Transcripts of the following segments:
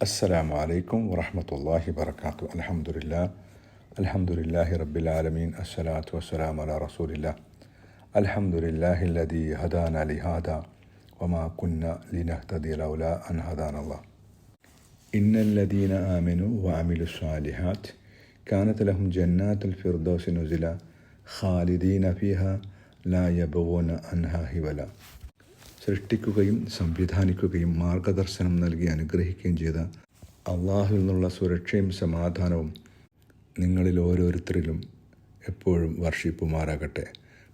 السلام عليكم ورحمة الله وبركاته. الحمد لله رب العالمين. الصلاة والسلام على رسول الله. الحمد لله الذي هدانا لهذا وما كنا لنهتدي لولا أن هدانا الله. إن الذين آمنوا وعملوا الصالحات كانت لهم جنات الفردوس نزلا خالدين فيها لا يبغون عنها حولا. സൃഷ്ടിക്കുകയും സംവിധാനിക്കുകയും മാർഗദർശനം നൽകി അനുഗ്രഹിക്കുകയും ചെയ്ത അള്ളാഹുവിൽ നിന്നുള്ള സുരക്ഷയും സമാധാനവും നിങ്ങളിൽ ഓരോരുത്തരിലും എപ്പോഴും വർഷിപ്പുമാറാകട്ടെ.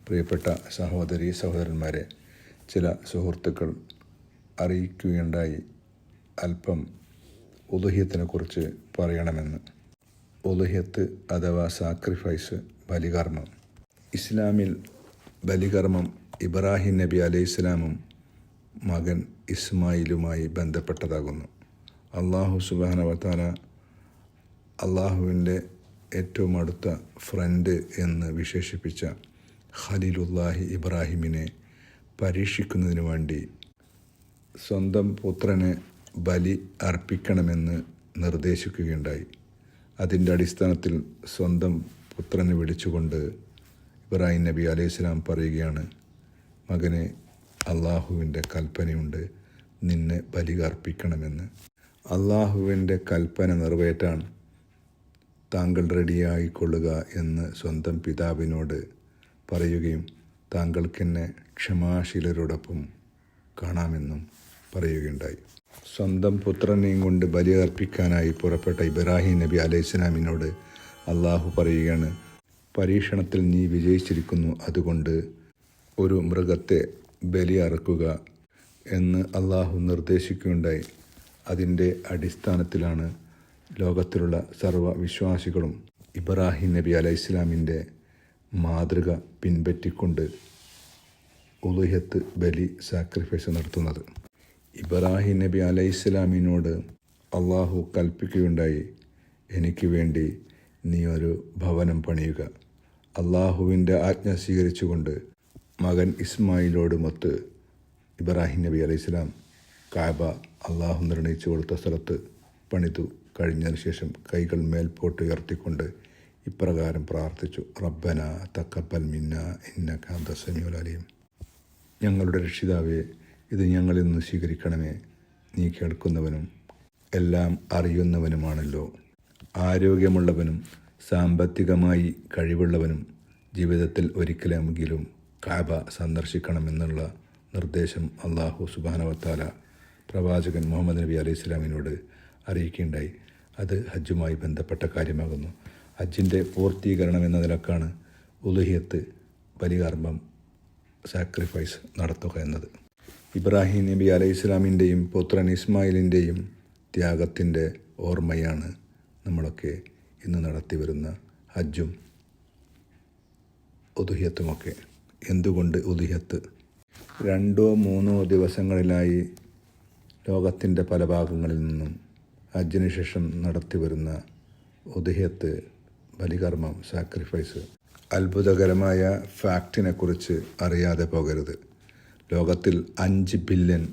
പ്രിയപ്പെട്ട സഹോദരീ സഹോദരന്മാരെ, ചില സുഹൃത്തുക്കൾ അറിയിക്കുകയുണ്ടായി അല്പം ഉളുഹിയത്തിനെ കുറിച്ച് പറയണമെന്ന്. ഉളുഹിയത്ത് അഥവാ സാക്രിഫൈസ്, ബലികർമ്മം. ഇസ്ലാമിൽ ബലികർമ്മം ഇബ്രാഹിം നബി അലൈഹിസ്സലാമും മകൻ ഇസ്മായിലുമായി ബന്ധപ്പെട്ടതാകുന്നു. അള്ളാഹു സുബ്ഹാനഹു വ തആല അള്ളാഹുവിൻ്റെ ഏറ്റവും അടുത്ത ഫ്രണ്ട് എന്ന് വിശേഷിപ്പിച്ച ഖലീലുല്ലാഹി ഇബ്രാഹിമിനെ പരീക്ഷിക്കുന്നതിനു വേണ്ടി സ്വന്തം പുത്രനെ ബലി അർപ്പിക്കണമെന്ന് നിർദ്ദേശിക്കുകയുണ്ടായി. അതിൻ്റെ അടിസ്ഥാനത്തിൽ സ്വന്തം പുത്രനെ വിളിച്ചുകൊണ്ട് ഇബ്രാഹിം നബി അലൈഹിസ്സലാം പറയുകയാണ്, മകനെ, അള്ളാഹുവിൻ്റെ കൽപ്പനയുണ്ട്, നിന്നെ ബലി അർപ്പിക്കണമെന്ന്. അള്ളാഹുവിൻ്റെ കൽപ്പന നിറവേറ്റാൻ താങ്കൾ റെഡിയായിക്കൊള്ളുക എന്ന് സ്വന്തം പിതാവിനോട് പറയുകയും താങ്കൾക്കെന്നെ ക്ഷമാശീലരോടൊപ്പം കാണാമെന്നും പറയുകയുണ്ടായി. സ്വന്തം പുത്രനെയും കൊണ്ട് ബലി അർപ്പിക്കാനായി പുറപ്പെട്ട ഇബ്രാഹിം നബി അലൈഹിസ്സലാമിനോട് അള്ളാഹു പറയുകയാണ്, പരീക്ഷണത്തിൽ നീ വിജയിച്ചിരിക്കുന്നു, അതുകൊണ്ട് ഒരു മൃഗത്തെ ബലി അറുക്കുക എന്ന് അള്ളാഹു നിർദ്ദേശിക്കുകയുണ്ടായി. അതിൻ്റെ അടിസ്ഥാനത്തിലാണ് ലോകത്തിലുള്ള സർവ്വ വിശ്വാസികളും ഇബ്രാഹിം നബി അലൈഹിസ്സലാമിൻ്റെ മാതൃക പിൻപറ്റിക്കൊണ്ട് ഉളുഹിയത്ത്, ബലി, സാക്രിഫൈസ് നടത്തുന്നത്. ഇബ്രാഹിം നബി അലൈഹിസ്സലാമിനോട് അള്ളാഹു കൽപ്പിക്കുകയുണ്ടായി, എനിക്ക് വേണ്ടി നീ ഒരു ഭവനം പണിയുക. അള്ളാഹുവിൻ്റെ ആജ്ഞ സ്വീകരിച്ചുകൊണ്ട് മകൻ ഇസ്മായിലോടുമൊത്ത് ഇബ്രാഹിം നബി അലൈഹിസ്സലാം കാബ അള്ളാഹു നിർണയിച്ചു കൊടുത്ത സ്ഥലത്ത് പണിതു കഴിഞ്ഞതിന് ശേഷം കൈകൾ മേൽപോട്ട് ഉയർത്തിക്കൊണ്ട് ഇപ്രകാരം പ്രാർത്ഥിച്ചു, റബ്ബന തഖബ്ബൽ മിന്ന ഇന്നക അന്ത സമീഉൽ അലീം. ഞങ്ങളുടെ രക്ഷിതാവേ, ഇത് ഞങ്ങളിൽ നിന്ന് സ്വീകരിക്കണമേ, നീ കേൾക്കുന്നവനും എല്ലാം അറിയുന്നവനുമാണല്ലോ. ആരോഗ്യമുള്ളവനും സാമ്പത്തികമായി കഴിവുള്ളവനും ജീവിതത്തിൽ ഒരിക്കലെങ്കിലും കാബ സന്ദർശിക്കണമെന്നുള്ള നിർദ്ദേശം അള്ളാഹു സുബ്ഹാനഹു വ തആല പ്രവാചകൻ മുഹമ്മദ് നബി അലൈഹിസ്സലാമിനോട് അറിയിക്കുകയുണ്ടായി. അത് ഹജ്ജുമായി ബന്ധപ്പെട്ട കാര്യമാകുന്നു. ഹജ്ജിൻ്റെ പൂർത്തീകരണം എന്ന നിലക്കാണ് ഉളുഹിയത്ത്, ബലികർമ്മം, സാക്രിഫൈസ് നടത്തുക എന്നത്. ഇബ്രാഹിം നബി അലൈഹിസ്സലാമിൻ്റെയും പുത്രൻ ഇസ്മായിലിൻ്റെയും ത്യാഗത്തിൻ്റെ ഓർമ്മയാണ് നമ്മളൊക്കെ ഇന്ന് നടത്തി വരുന്ന ഹജ്ജും ഉളുഹിയത്തുമൊക്കെ. എന്തുകൊണ്ട് ഉളുഹിയത്ത്? 2-3 ദിവസങ്ങളിലായി ലോകത്തിൻ്റെ പല ഭാഗങ്ങളിൽ നിന്നും ഹജ്ജിന് ശേഷം നടത്തി വരുന്ന ഉളുഹിയത്ത്, ബലികർമ്മം, സാക്രിഫൈസ്, അത്ഭുതകരമായ ഫാക്റ്റിനെക്കുറിച്ച് അറിയാതെ പോകരുത്. ലോകത്തിൽ $5 ബില്യൺ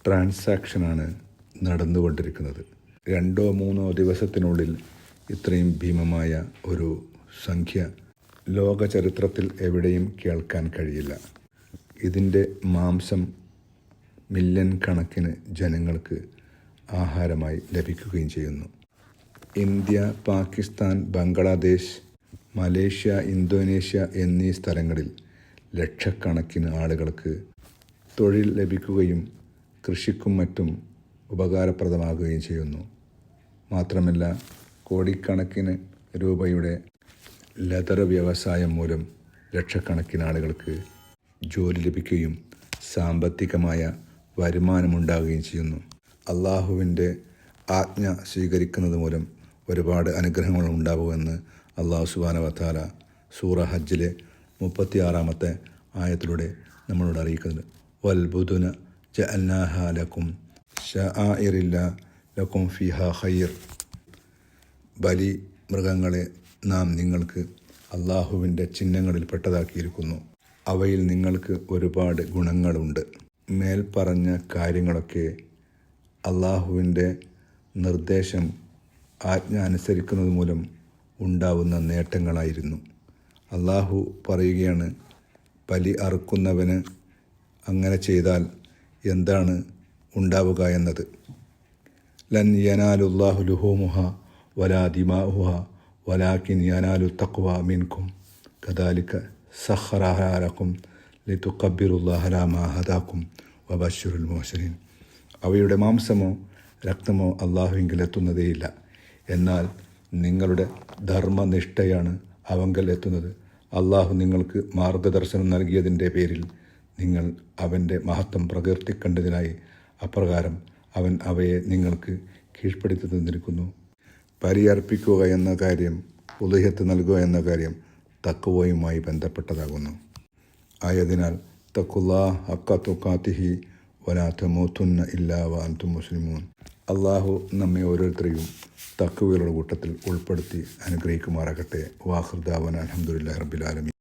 ട്രാൻസാക്ഷനാണ് നടന്നുകൊണ്ടിരിക്കുന്നത്. 2-3 ദിവസത്തിനുള്ളിൽ ഇത്രയും ഭീമമായ ഒരു സംഖ്യ ലോക ചരിത്രത്തിൽ എവിടെയും കേൾക്കാൻ കഴിയില്ല. ഇതിൻ്റെ മാംസം മില്യൺ കണക്കിന് ജനങ്ങൾക്ക് ആഹാരമായി ലഭിക്കുകയും ചെയ്യുന്നു. India, Pakistan, Bangladesh, Malaysia, Indonesia എന്നീ സ്ഥലങ്ങളിൽ ലക്ഷക്കണക്കിന് ആളുകൾക്ക് തൊഴിൽ ലഭിക്കുകയും കൃഷിക്കും മറ്റും ഉപകാരപ്രദമാകുകയും ചെയ്യുന്നു. മാത്രമല്ല, കോടിക്കണക്കിന് രൂപയുടെ ലെതർ വ്യവസായം മൂലം ലക്ഷക്കണക്കിന് ആളുകൾക്ക് ജോലി ലഭിക്കുകയും സാമ്പത്തികമായ വരുമാനമുണ്ടാകുകയും ചെയ്യുന്നു. അള്ളാഹുവിൻ്റെ ആജ്ഞ സ്വീകരിക്കുന്നത് മൂലം ഒരുപാട് അനുഗ്രഹങ്ങൾ ഉണ്ടാകുമെന്ന് അള്ളാഹു സുബ്ഹാനഹു വ തആല സൂറ ഹജ്ജിലെ 36-ാമത്തെ ആയത്തിലൂടെ നമ്മളോട് അറിയിക്കുന്നത്, വൽബുദുന ജഅൽനാഹാ ലക്കും ശആഇറില്ലാ ലക്കും ഫീഹാ ഖൈർ. ബലി മൃഗങ്ങളെ നാം നിങ്ങൾക്ക് അള്ളാഹുവിൻ്റെ ചിഹ്നങ്ങളിൽപ്പെട്ടതാക്കിയിരിക്കുന്നു. അവയിൽ നിങ്ങൾക്ക് ഒരുപാട് ഗുണങ്ങളുണ്ട്. മേൽപ്പറഞ്ഞ കാര്യങ്ങളൊക്കെ അള്ളാഹുവിൻ്റെ നിർദ്ദേശം ആജ്ഞ അനുസരിക്കുന്നത് മൂലം ഉണ്ടാവുന്ന നേട്ടങ്ങളായിരുന്നു. അള്ളാഹു പറയുകയാണ്, ബലി അറുക്കുന്നവന് അങ്ങനെ ചെയ്താൽ എന്താണ് ഉണ്ടാവുക എന്നത്. ലൻ യനാലുല്ലാഹു ലുഹൂമുഹ വലാ ദിമാഉഹ വലാകിൻ യനാലു തഖ്വ മിൻകും കദാലിക സഖറഹാ ലക്കും ലിതുകബ്ബിറുല്ലാഹ അലാ മാ ഹദാക്കും വബശ്ശിറുൽ മുഹ്സിനീൻ. അവയുടെ മാംസമോ രക്തമോ അള്ളാഹുവിങ്കിൽ എത്തുന്നതേയില്ല, എന്നാൽ നിങ്ങളുടെ ധർമ്മനിഷ്ഠയാണ് അവങ്കൽ എത്തുന്നത്. അള്ളാഹു നിങ്ങൾക്ക് മാർഗദർശനം നൽകിയതിൻ്റെ പേരിൽ നിങ്ങൾ അവൻ്റെ മഹത്വം പ്രകീർത്തിക്കേണ്ടതിനായി അപ്രകാരം അവൻ അവയെ നിങ്ങൾക്ക് കീഴ്പ്പെടുത്തി തന്നിരിക്കുന്നു. ബലിയർപ്പിക്കുക എന്ന കാര്യം, ഉളിഹത്ത് നൽകുക എന്ന കാര്യം തഖ്വയുമായി ബന്ധപ്പെട്ടതാകുന്നു. ആയതിനാൽ തഖുല്ലാഹ ഹഖ്ക തുഖാതിഹി വലാ തമൂതുന്ന ഇല്ലാ വഅൻതും മുസ്ലിമൂൻ. അള്ളാഹു നമ്മെ ഓരോരുത്തരെയും തഖ്വയുടെ കൂട്ടത്തിൽ ഉൾപ്പെടുത്തി അനുഗ്രഹിക്കുമാറാകട്ടെ. വാഖിർ ദഅവാനാ അൽഹംദുലില്ലാഹി റബ്ബിൽ ആലമീൻ.